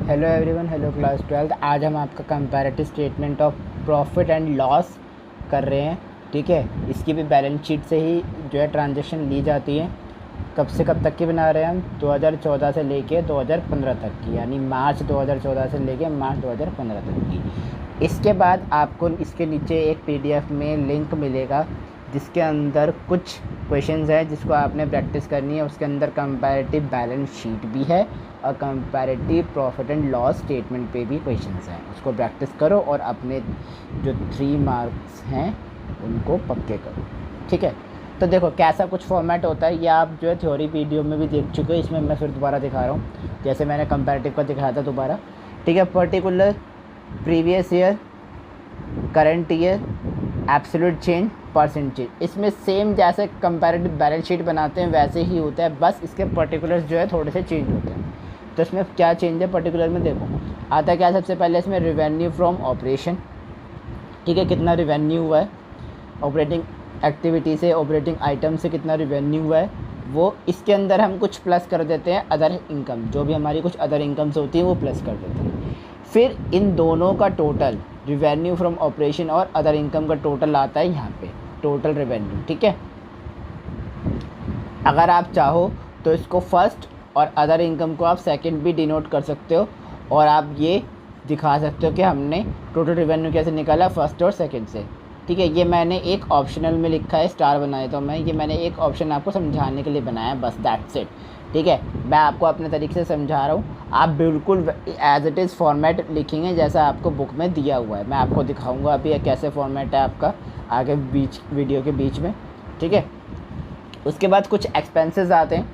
Hello everyone, hello class 12। आज हम आपका comparative statement of profit and loss कर रहे हैं। ठीक है, इसकी भी बैलेंस शीट से ही जो है ट्रांजैक्शन ली जाती है। कब से कब तक की बना रहे हैं हम? 2014 से लेके 2015 तक की, यानी मार्च 2014 से लेके मार्च 2015 तक की। इसके बाद आपको इसके नीचे एक पीडीएफ में लिंक मिलेगा जिसके अंदर कुछ क्वेश्चंस है जिसको आपने प्रैक्टिस करनी है। उसके अंदर कंपैरेटिव बैलेंस शीट भी है और comparative profit and loss statement पे भी क्वेश्चंस हैं। उसको प्रैक्टिस करो और अपने जो 3 मार्क्स हैं उनको पक्के करो। ठीक है, तो देखो कैसा कुछ फॉर्मेट होता है। ये आप जो है थ्योरी वीडियो में भी देख चुके हो, इसमें मैं फिर दोबारा दिखा रहा हूँ जैसे मैंने कंपैरेटिव का दिखाया था दोबारा। ठीक है, particular, previous year, current year, absolute change, percent change. इसमें सेम जैसे कंपैरेटिव बैलेंस शीट बनाते हैं वैसे ही होता है, बस इसके पर्टिकुलर्स जो है थोड़े से चेंज होते हैं। तो इसमें क्या चेंज है पर्टिकुलर में? देखो आता क्या, सबसे पहले इसमें रिवेन्यू फ्रॉम ऑपरेशन। ठीक है, कितना रिवेन्यू हुआ है ऑपरेटिंग एक्टिविटी से, ऑपरेटिंग आइटम से कितना रिवेन्यू हुआ है वो इसके अंदर हम कुछ प्लस कर देते हैं। अदर इनकम, जो भी हमारी कुछ अदर इनकम्स होती हैं वो प्लस कर देते हैं। फिर इन दोनों का टोटल, रिवेन्यू फ्रॉम ऑपरेशन और अदर इनकम का टोटल आता है यहाँ पे, टोटल रिवेन्यू। ठीक है, अगर आप चाहो तो इसको फर्स्ट और अदर इनकम को आप सेकंड भी डिनोट कर सकते हो और आप ये दिखा सकते हो कि हमने टोटल रिवेन्यू कैसे निकाला फर्स्ट और सेकंड से। ठीक है, ये मैंने एक ऑप्शनल में लिखा है, स्टार बनाए तो ये मैंने एक ऑप्शन आपको समझाने के लिए बनाया, बस दैट्स इट। ठीक है, मैं आपको अपने तरीके से समझा रहा हूँ, आप बिल्कुल एज इट इज़ फॉर्मेट लिखेंगे जैसा आपको बुक में दिया हुआ है। मैं आपको दिखाऊंगा अभी कैसे फॉर्मेट है आपका आगे बीच वीडियो के बीच में। ठीक है, उसके बाद कुछ एक्सपेंसेस आते हैं।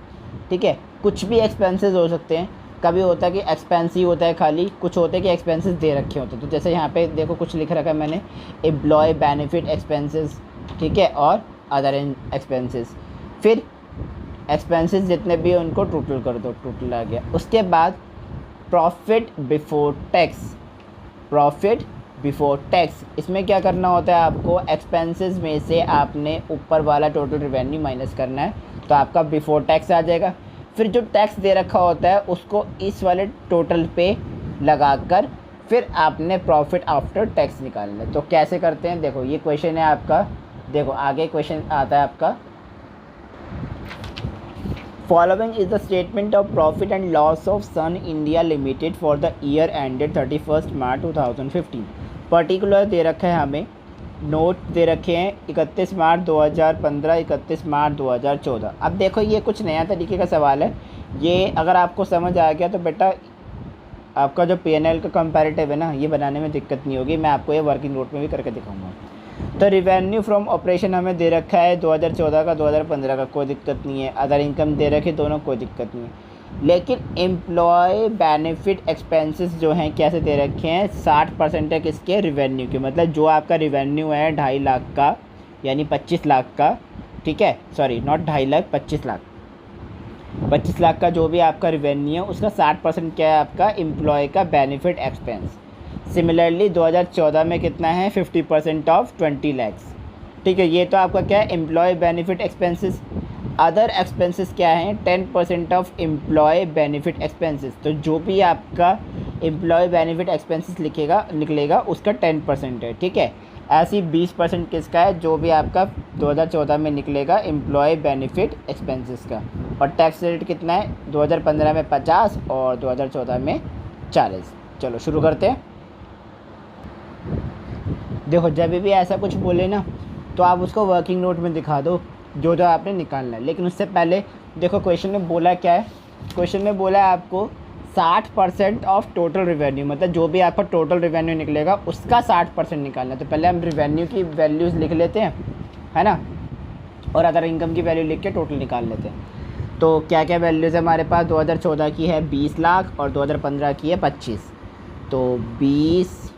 ठीक है, कुछ भी एक्सपेंसेस हो सकते हैं। कभी होता है कि एक्सपेंस ही होता है खाली, कुछ होते हैं कि एक्सपेंसेस दे रखे होते हैं। तो जैसे यहाँ पे देखो कुछ लिख रखा है मैंने, एम्प्लॉय बेनिफिट एक्सपेंसेस। ठीक है, और अदर एक्सपेंसेस। फिर एक्सपेंसेस जितने भी हैं उनको टोटल कर दो, टोटल आ गया। उसके बाद profit before tax, profit before tax. इसमें क्या करना होता है आपको, एक्सपेंसेस में से आपने ऊपर वाला टोटल रिवेन्यू माइनस करना है तो आपका बिफोर टैक्स आ जाएगा। फिर जो टैक्स दे रखा होता है उसको इस वाले टोटल पे लगाकर फिर आपने प्रॉफिट आफ्टर टैक्स निकालना है। तो कैसे करते हैं देखो, ये क्वेश्चन है आपका। देखो आगे क्वेश्चन आता है आपका, following is the statement of profit and loss of sun India limited for the year ended 31 March 2015। Particular दे रखा है हमें, नोट दे रखे हैं 31 मार्च 2015, 31 मार्च 2014। अब देखो ये कुछ नया तरीके का सवाल है। ये अगर आपको समझ आ गया तो बेटा आपका जो P&L का कंपैरेटिव है ना, ये बनाने में दिक्कत नहीं होगी। मैं आपको ये वर्किंग नोट में भी करके दिखाऊंगा। तो रिवेन्यू फ्रॉम ऑपरेशन हमें दे रखा है 2014 का, 2015 का, कोई दिक्कत नहीं है। अदर इनकम दे रखे दोनों, कोई दिक्कत नहीं है। लेकिन एम्प्लॉय बेनिफिट एक्सपेंसेस जो हैं कैसे दे रखे हैं, 60% है किसके, रिवेन्यू के। मतलब जो आपका रिवेन्यू है 2.5 लाख का, यानी 25 लाख का। ठीक है, सॉरी नॉट 2.5 लाख, 25 लाख। 25 लाख का जो भी आपका रिवेन्यू है उसका 60% क्या है आपका, एम्प्लॉय का बेनिफिट एक्सपेंस। सिमिलरली 2014 में कितना है, 50% ऑफ 20 लैक्स। ठीक है, ये तो आपका क्या है, employee benefit expenses. Other expenses क्या हैं, 10% ऑफ एम्प्लॉय बेनिफिट एक्सपेंसेस। तो जो भी आपका एम्प्लॉय बेनिफिट एक्सपेंसेस निकलेगा उसका 10% है। ठीक है, ऐसे ही 20% किसका है, जो भी आपका 2014 में निकलेगा एम्प्लॉय बेनिफिट एक्सपेंसेस का। और टैक्स रेट कितना है, 2015 में 50 और 2014 में 40। चलो शुरू करते हैं। देखो जब भी ऐसा कुछ बोले ना तो आप उसको वर्किंग नोट में दिखा दो जो जो आपने निकालना है। लेकिन उससे पहले देखो क्वेश्चन में बोला क्या है, क्वेश्चन में बोला है आपको 60% ऑफ टोटल रिवेन्यू, मतलब जो भी आपका टोटल रिवेन्यू निकलेगा उसका 60% निकालना है। तो पहले हम रिवेन्यू की वैल्यूज़ लिख लेते हैं, है ना, और अदर इनकम की वैल्यू लिख के टोटल निकाल लेते हैं। तो क्या क्या वैल्यूज़ है हमारे पास, 2014 की है 20 लाख और 2015 की है 25। तो 20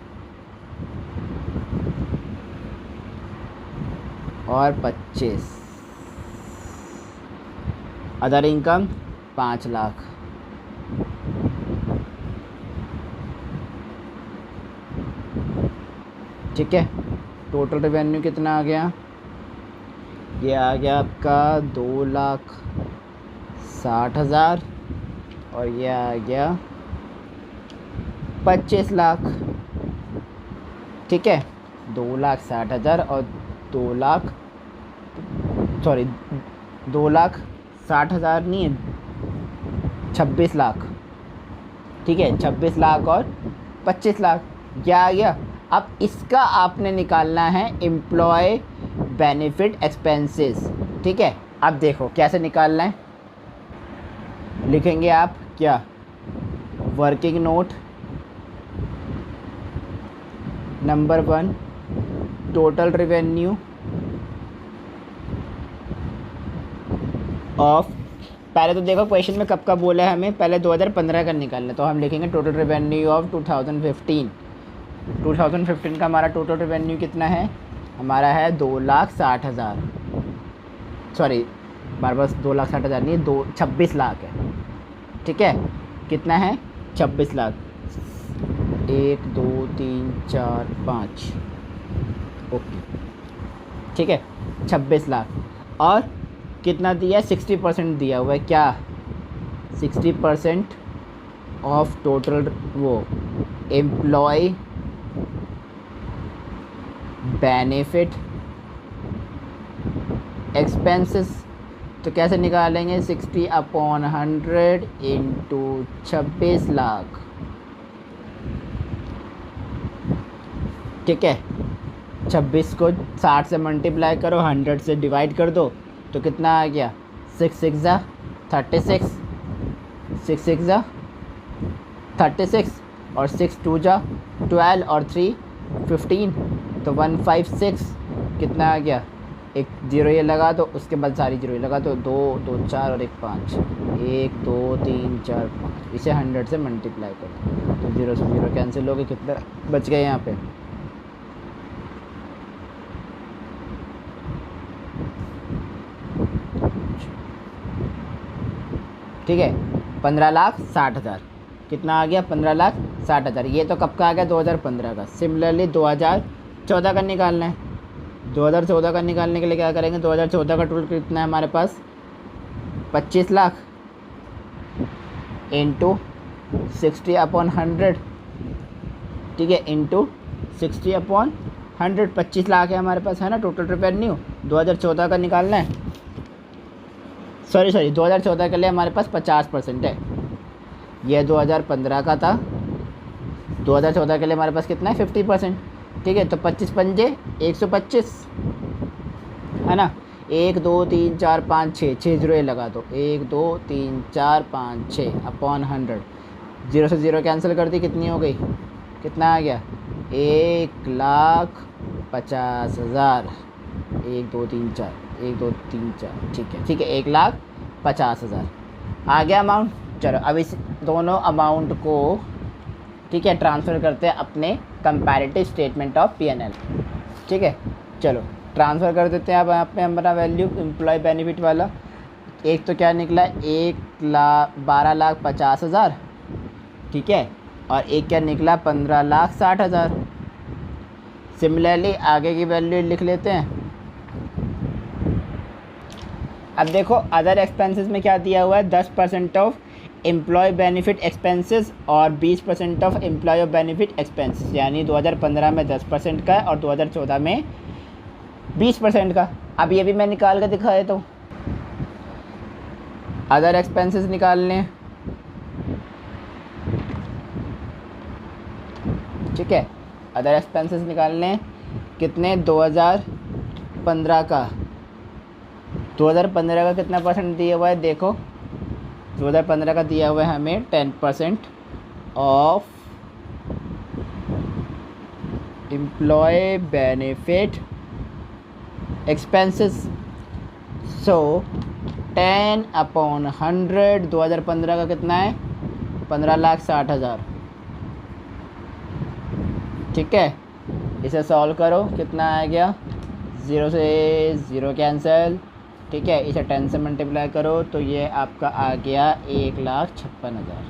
और 25, अदर इनकम 5 लाख। ठीक है, टोटल रिवेन्यू कितना आ गया, ये आ गया आपका 2,60,000 और ये आ गया 25 लाख, ठीक है, 2,60,000 और 2 लाख, सॉरी 2,60,000 नहीं है, 26 लाख, ठीक है, 26 लाख और 25 लाख, क्या आ गया। अब इसका आपने निकालना है एम्प्लॉय बेनिफिट एक्सपेंसेस, ठीक है। अब देखो कैसे निकालना है, लिखेंगे आप क्या, working note number 1, total revenue of, पहले तो देखो क्वेश्चन में कब का बोला है हमें, पहले 2015 का निकालना, तो हम लिखेंगे टोटल रेवेन्यू ऑफ 2015 का हमारा टोटल रेवेन्यू कितना है, हमारा है 2,60,000, सॉरी हमारे पास 2,60,000 नहीं है, 26 लाख है, ठीक है, कितना है 26 लाख, 1 2 3 4 5, ओके, ठीक है, 26 लाख, और कितना दिया है, 60% दिया हुआ है, क्या 60% ऑफ टोटल वो एम्प्लॉय बेनिफिट एक्सपेंसेस, तो कैसे निकालेंगे, 60/100 इंटू 26 लाख, ठीक है, 26 को 60 से मल्टीप्लाई करो, 100 से डिवाइड कर दो, तो कितना आ गया, 6 6 जा 36, 6 6 जा 36 और 6 2 जा 12 और 3 15, तो 156, कितना आ गया, एक जीरो ये लगा दो, उसके बाद सारी जीरो ये लगा दो, 2 2 4 और 1 5, 1 2 3 4 5, इसे 100 से मल्टीप्लाई करो, तो जीरो से जीरो कैंसिल हो गए, कितना बच गए यहाँ पे, ठीक है, 15,60,000, कितना आ गया, 15,60,000, ये तो कब का आ गया, 2015 का। सिमिलरली 2014 का निकालना है, 2014 का निकालने के लिए क्या करेंगे, 2014 का टोटल कितना है हमारे पास, 25 लाख इंटू 60/100, ठीक है, इंटू 60/100, 25 लाख है हमारे पास, है ना, टोटल रेवेन्यू 2014 का निकालना है, सॉरी 2014 के लिए हमारे पास 50% है, यह 2015 का था, 2014 के लिए हमारे पास कितना है, 50%, ठीक है, तो 25 पंजे 125, है ना, 1 2 3 4 5 6 जीरो ये लगा दो, 1 2 3 4 5 6/100, जीरो से जीरो कैंसिल कर दी, कितनी हो गई, कितना आ गया, 1,50,000, 1 2 3 4, 1 2 3 4, ठीक है, 1,50,000 आ गया अमाउंट। चलो अब इस दोनों अमाउंट को, ठीक है, ट्रांसफ़र करते हैं अपने कंपैरेटिव स्टेटमेंट ऑफ P&L, ठीक है, चलो ट्रांसफ़र कर देते हैं। अब यहाँ पे हमारा वैल्यू एम्प्लॉय बेनिफिट वाला, एक तो क्या निकला, 12,50,000, ठीक है, और एक क्या निकला, 15,60,000। सिमिलरली आगे की वैल्यू लिख लेते हैं। अब देखो अदर एक्सपेंसेस में क्या दिया हुआ है, 10% ऑफ एम्प्लॉय बेनिफिट एक्सपेंसेस और 20% ऑफ एम्प्लॉय बेनिफिट एक्सपेंसेस, यानी 2015 में 10% का है और 2014 में 20% का। अब ये भी मैं निकाल कर दिखा देता हूँ, अदर एक्सपेंसेस निकालने हैं, ठीक है, अदर एक्सपेंसेस निकालने हैं, कितने, 2015 का, 2015 का कितना परसेंट दिया हुआ है, देखो 2015 का दिया हुआ है हमें 10% ऑफ एम्प्लॉय बेनिफिट एक्सपेंसेस, सो 10/100, 2015 का कितना है, 15,60,000, ठीक है, इसे सॉल्व करो, कितना आ गया, ज़ीरो से ज़ीरो कैंसिल, ठीक है, इसे 10 से मल्टीप्लाई करो, तो ये आपका आ गया 1,56,000,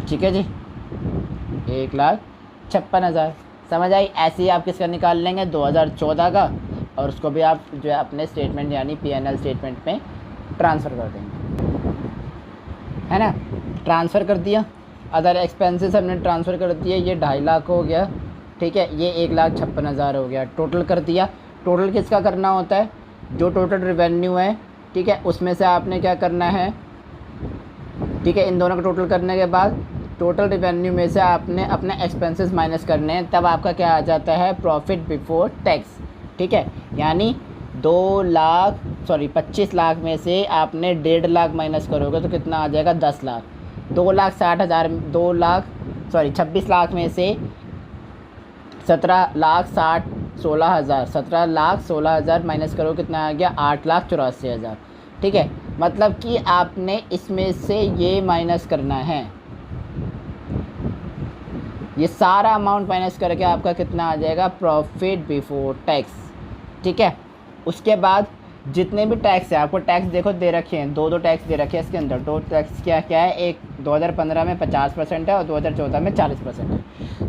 ठीक है जी, 1,56,000, समझ आई। ऐसे ही आप किसका निकाल लेंगे, 2014 का, और उसको भी आप जो है अपने स्टेटमेंट यानी P&L स्टेटमेंट में ट्रांसफ़र कर देंगे, है ना, ट्रांसफ़र कर दिया। अदर एक्सपेंसेस हमने ट्रांसफ़र कर दिए, ये 2.5 लाख हो गया, ठीक है, ये 1,56,000 हो गया, टोटल कर दिया। टोटल किसका करना होता है, जो टोटल रेवेन्यू है, ठीक है, उसमें से आपने क्या करना है, ठीक है, इन दोनों का टोटल करने के बाद टोटल रेवेन्यू में से आपने अपने एक्सपेंसेस माइनस करने हैं, तब आपका क्या आ जाता है, प्रॉफिट बिफोर टैक्स, ठीक है। यानी 25 लाख में से आपने 1.5 लाख माइनस करोगे तो कितना आ जाएगा, 10 लाख। 26 लाख में से 17,16,000 माइनस करो, कितना आ गया, 8,84,000, ठीक है। मतलब कि आपने इसमें से ये माइनस करना है, ये सारा अमाउंट माइनस करके आपका कितना आ जाएगा, प्रॉफिट बिफोर टैक्स, ठीक है। उसके बाद जितने भी टैक्स है, आपको टैक्स देखो दे रखे हैं, दो टैक्स दे रखे हैं इसके अंदर। दो टैक्स क्या क्या है, एक 2015 में 50% है और 2014 में 40% है।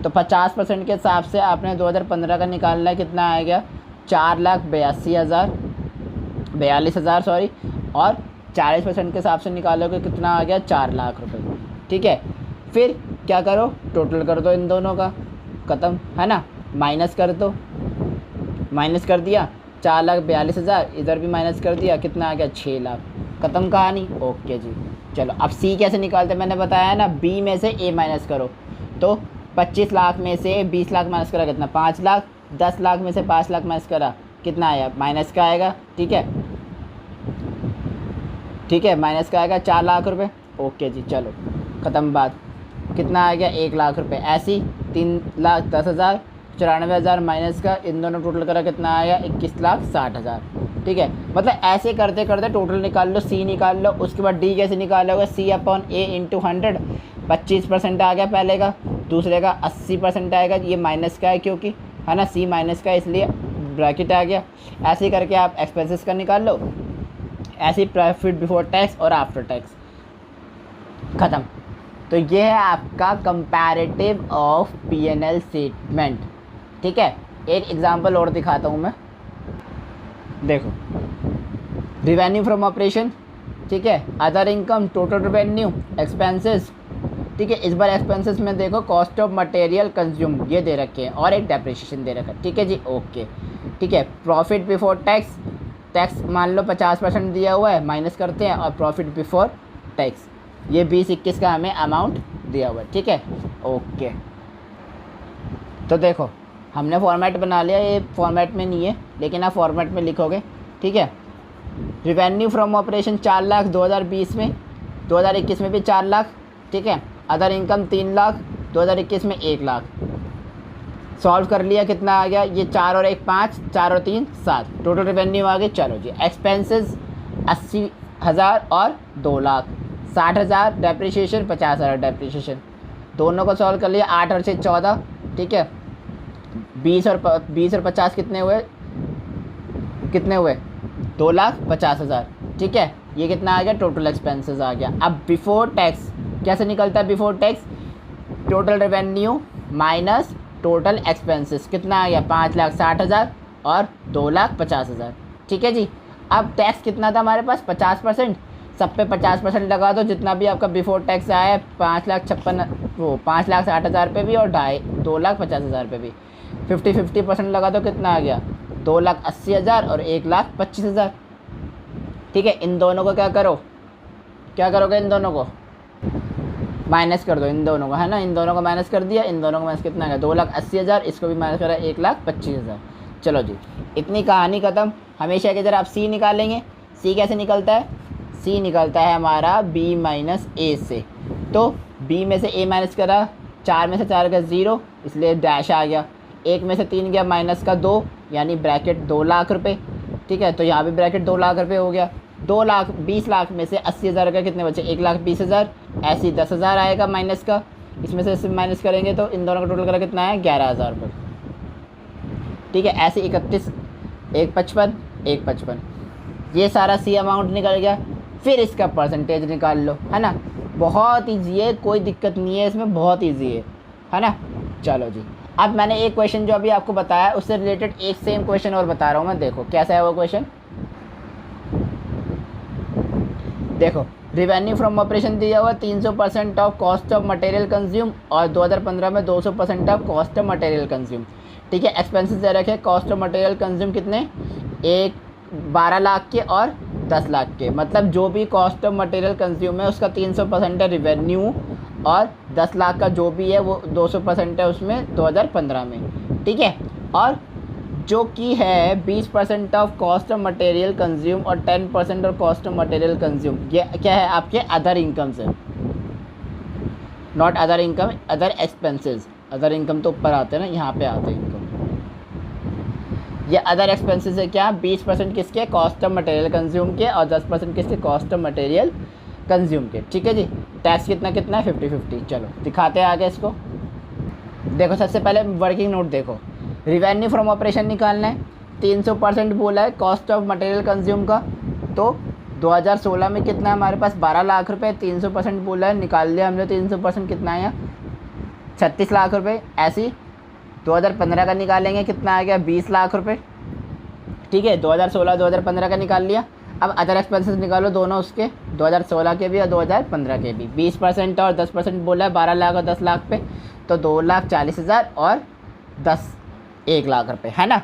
तो 50% के हिसाब से आपने 2015 का निकालना है, कितना आएगा, 4,42,000 सॉरी, और 40% के हिसाब से निकालोगे कितना आ गया, 4 लाख रुपए, ठीक है। फिर क्या करो, टोटल कर दो इन दोनों का, ख़त्म है ना, माइनस कर दो, माइनस कर दिया 4,42,000, इधर भी माइनस कर दिया, कितना आ गया, 6 लाख, ख़त्म कहानी। ओके जी, चलो अब सी कैसे निकालते हैं, मैंने बताया ना, बी में से ए माइनस करो। तो 25 लाख में से 20 लाख माइनस करा, कितना, 5 लाख। 10 लाख में से 5 लाख माइनस करा, कितना आया, माइनस का आएगा, ठीक है, ठीक है, माइनस का आएगा 4 लाख रुपए। ओके जी, चलो ख़त्म बात। कितना आ गया, 1 लाख रुपए। ऐसी 3,10,000, 94,000 माइनस का, इन दोनों टोटल करा, कितना आया, 21,60,000, ठीक है। मतलब ऐसे करते करते टोटल निकाल लो, सी निकाल लो। उसके बाद डी कैसे निकालोगे, C/A इंटू 100, 25% आ गया पहले का, दूसरे का 80% आएगा, ये माइनस का है क्योंकि, है ना, सी माइनस का इसलिए ब्रैकेट आ गया। ऐसे ही करके आप एक्सपेंसेस का निकाल लो, ऐसे ही प्रॉफिट बिफोर टैक्स और आफ्टर टैक्स, ख़त्म। तो ये है आपका कंपैरेटिव ऑफ P&L स्टेटमेंट, ठीक है। एक एग्जांपल और दिखाता हूँ मैं, देखो, रिवेन्यू फ्रॉम ऑपरेशन, ठीक है, other income, total revenue, expenses, ठीक है। इस बार एक्सपेंसेस में देखो कॉस्ट ऑफ मटेरियल कंज्यूम ये दे रखे हैं और एक डेप्रिसिएशन दे रखा है, ठीक है जी, ओके, ठीक है। प्रॉफिट बिफोर टैक्स, टैक्स मान लो 50% दिया हुआ है, माइनस करते हैं, और प्रॉफिट बिफोर टैक्स ये 20-21 का हमें अमाउंट दिया हुआ है, ठीक है, ओके। तो देखो हमने फॉर्मेट बना लिया, ये फॉर्मेट में नहीं है लेकिन आप फॉर्मेट में लिखोगे, ठीक है। रिवेन्यू फ्रॉम ऑपरेशन 4 लाख 2020 में, 2021 में भी 4 लाख, ठीक है। अदर इनकम 3 लाख, 2021 में 1 लाख। सॉल्व कर लिया, कितना आ गया, ये 4 और 1 5, 4 और 3 7, टोटल रेवेन्यू आ गई। चलो जी, एक्सपेंसेस 80,000 और 2 लाख, 60,000 डेप्रिसिएशन, 50,000 डेप्रिसिएशन, दोनों को सॉल्व कर लिया। 8 और 6 14, ठीक है। 20 और 50 कितने हुए, 2,50,000, ठीक है। ये कितना आ गया, टोटल एक्सपेंसेस आ गया। अब बिफोर टैक्स कैसे निकलता है, before tax total revenue minus total expenses, कितना आ गया, 5,60,000 और 2,50,000, ठीक है जी। अब टैक्स कितना था हमारे पास, 50%, सब पे 50% लगा दो, जितना भी आपका बिफोर टैक्स आया है, 5,60,000 पे भी और 2,50,000 पे भी 50% लगा दो, कितना आ गया, 2,80,000 और 1,25,000, ठीक है। इन दोनों को क्या करोगे, इन दोनों को माइनस कर दो, इन दोनों को, है ना, इन दोनों को माइनस कर दिया, इन दोनों को माइनस, कितना है, 2,80,000, इसको भी माइनस करा 1,25,000। चलो जी, इतनी कहानी ख़त्म। हमेशा की तरह आप सी निकालेंगे। सी कैसे निकलता है, सी निकलता है हमारा B माइनस ए से। तो B में से A माइनस करा, 4 में से 4 का 0, इसलिए डैश आ गया। 1 में से 3 गया, माइनस का 2, यानी ब्रैकेट 2 लाख रुपए, ठीक है। तो यहाँ भी ब्रैकेट 2 लाख रुपए हो गया। 20 लाख में से 80,000 का कितने बचे, 1,20,000, ऐसे ही 10,000 आएगा माइनस का, इसमें से माइनस करेंगे तो इन दोनों का टोटल करा कितना है, 11,000 रुपये, ठीक है। ऐसे 31, 1,55, 1,55, ये सारा सी अमाउंट निकल गया। फिर इसका परसेंटेज निकाल लो, है ना, बहुत ईजी है, कोई दिक्कत नहीं है इसमें, बहुत ईजी है ना। चलो जी, अब मैंने एक क्वेश्चन जो अभी आपको बताया उससे रिलेटेड एक सेम क्वेश्चन और बता रहा हूँ मैं। देखो कैसा है वो क्वेश्चन, देखो रिवेन्यू फ्रॉम ऑपरेशन दिया हुआ 300% of cost of material consume और 2015 में 200% of cost of material consume. ठीक है, एक्सपेंसेस दे रखे कॉस्ट ऑफ मटेरियल कंज्यूम कितने 12 लाख के और 10 लाख के, मतलब जो भी कॉस्ट ऑफ मटेरियल कंज्यूम है उसका 300% है रिवेन्यू और 10 लाख का जो भी है वो 200% है उसमें 2015 में। ठीक है, और जो कि है 20% of cost of material consume और 10% of cost of material consume, ये क्या है आपके अदर इनकम से, not other income, other expenses. Other income तो ऊपर आते हैं ना, यहाँ पे आते हैं इनकम। ये अदर एक्सपेंसेस है क्या 20% किसके कॉस्ट ऑफ मटेरियल कंज्यूम के और 10% किसके कॉस्ट ऑफ मटेरियल कंज्यूम के। ठीक है जी, टैक्स कितना कितना है 50-50। चलो दिखाते हैं आगे इसको। देखो सबसे पहले वर्किंग नोट देखो, रिवेन्यू फ्रॉम ऑपरेशन निकालना है, 300% बोला है कॉस्ट ऑफ मटेरियल कंज्यूम का, तो 2016 में कितना है हमारे पास 12 लाख रुपए, 300% बोला है, निकाल लिया हमने 300% कितना आया 36 लाख रुपए। ऐसे ही 2015 का निकालेंगे, कितना आ गया 20 लाख रुपए। ठीक है, 2016-2015 का निकाल लिया। अब अदर एक्सपेंसेस निकालो दोनों उसके, 2016 के भी और 2015 के भी। 20% और 10% बोला है 12 लाख और 10 लाख पे, तो 2,40,000 और 1 लाख रुपए, है ना।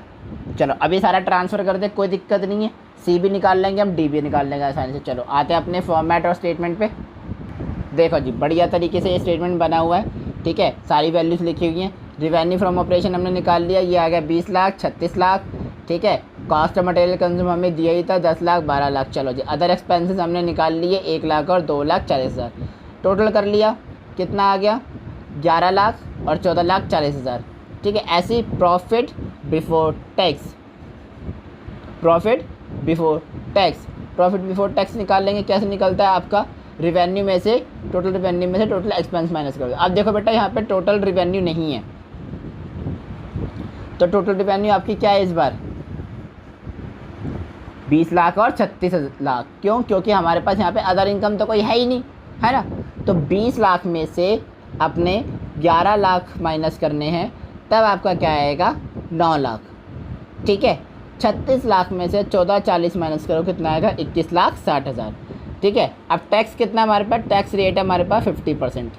चलो अभी सारा ट्रांसफ़र कर दे, कोई दिक्कत नहीं है। सी भी निकाल लेंगे हम, डी भी निकाल लेंगे आसानी से। चलो आते हैं अपने फॉर्मेट और स्टेटमेंट पे। देखो जी बढ़िया तरीके से ये स्टेटमेंट बना हुआ है। ठीक है, सारी वैल्यूज़ लिखी हुई हैं। रिवेन्यू फ्रॉम ऑपरेशन हमने निकाल लिया, ये आ गया 20 लाख 36 लाख। ठीक है, कॉस्ट ऑफ मटेरियल कंज्यूम हमें दिया ही था 10 लाख 12 लाख। चलो जी अदर एक्सपेंसेस हमने निकाल लिए 1 लाख और 2,40,000। टोटल कर लिया, कितना आ गया 11 लाख और 14,40,000। ठीक है, ऐसी profit before tax, profit before tax, profit before tax निकाल लेंगे। कैसे निकलता है आपका रिवेन्यू में से, टोटल रिवेन्यू में से टोटल एक्सपेंस माइनस कर दो। अब देखो बेटा यहाँ पे टोटल रिवेन्यू नहीं है, तो टोटल रिवेन्यू आपकी क्या है इस बार 20 लाख और 36 लाख। क्यों? क्योंकि हमारे पास यहाँ पे अदर इनकम तो कोई है ही नहीं, है ना। तो 20 लाख में से अपने 11 लाख माइनस करने हैं, तब आपका क्या आएगा 9 लाख। ठीक है, 36 लाख में से 14,40 माइनस करो, कितना आएगा 21,60,000। ठीक है, अब टैक्स कितना हमारे पास, टैक्स रेट है हमारे पास 50%।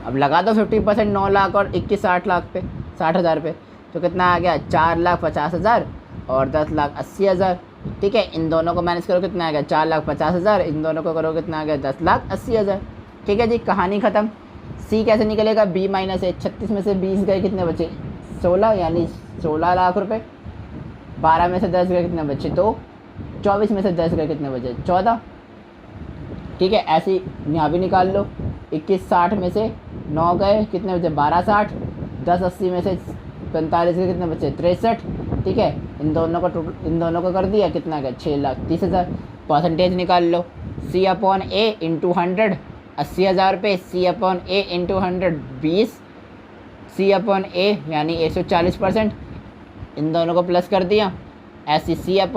अब लगा दो 50% 9 लाख और 21 लाख पे 60,000 पे, तो कितना आ गया 4,50,000 और 10,80,000। ठीक है, इन दोनों को माइनस करो, कितना आ गया 4,50,000, इन दोनों को करो कितना आ गया 10,80,000। ठीक है जी, कहानी ख़त्म। सी कैसे निकलेगा, बी माइनस है। 36 में से 20 गए, कितने बचे 16, यानी 16 लाख रुपए। 12 में से 10 गए, कितने बचे 2। 24 में से 10 गए, कितने बचे 14। ठीक है, ऐसे ही यहाँ भी निकाल लो। 21,60 में से 9 गए, कितने बचे 12,60। 10,80 में से 45 गए, कितने बचे 63। ठीक है, इन दोनों को कर दिया, कितना गया 6,30,000। परसेंटेज निकाल लो, C/A इंटू 100 80,000 पे, C/A इंटू 100 20, C/A यानी 140%। इन दोनों को प्लस कर दिया, ऐसे C/A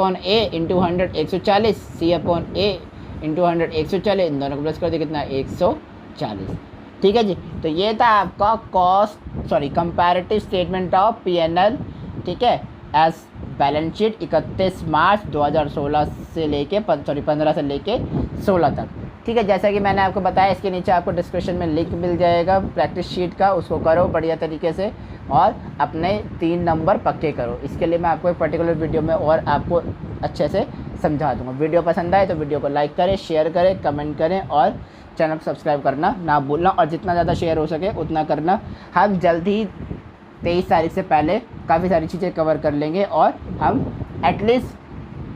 इंटू 100 140, C/A इंटू 100 140, इन दोनों को प्लस कर दिया, कितना 140। ठीक है जी, तो ये था आपका कंपैरेटिव स्टेटमेंट ऑफ P&L। ठीक है, एज बैलेंस शीट 31 मार्च 2016 से लेके 15 से लेके 16 तक। ठीक है, जैसा कि मैंने आपको बताया, इसके नीचे आपको डिस्क्रिप्शन में लिंक मिल जाएगा प्रैक्टिस शीट का, उसको करो बढ़िया तरीके से और अपने 3 नंबर पक्के करो। इसके लिए मैं आपको एक पर्टिकुलर वीडियो में और आपको अच्छे से समझा दूँगा। वीडियो पसंद आए तो वीडियो को लाइक करें, शेयर करें, कमेंट करें और चैनल को सब्सक्राइब करना ना भूलना, और जितना ज़्यादा शेयर हो सके उतना करना। हम जल्द ही 23 तारीख से पहले काफ़ी सारी चीज़ें कवर कर लेंगे और हम एटलीस्ट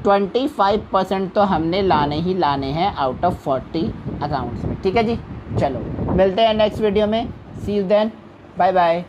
25% तो हमने लाने ही लाने हैं आउट ऑफ 40 अकाउंट्स में। ठीक है जी, चलो मिलते हैं नेक्स्ट वीडियो में। सी यू देन, बाय बाय।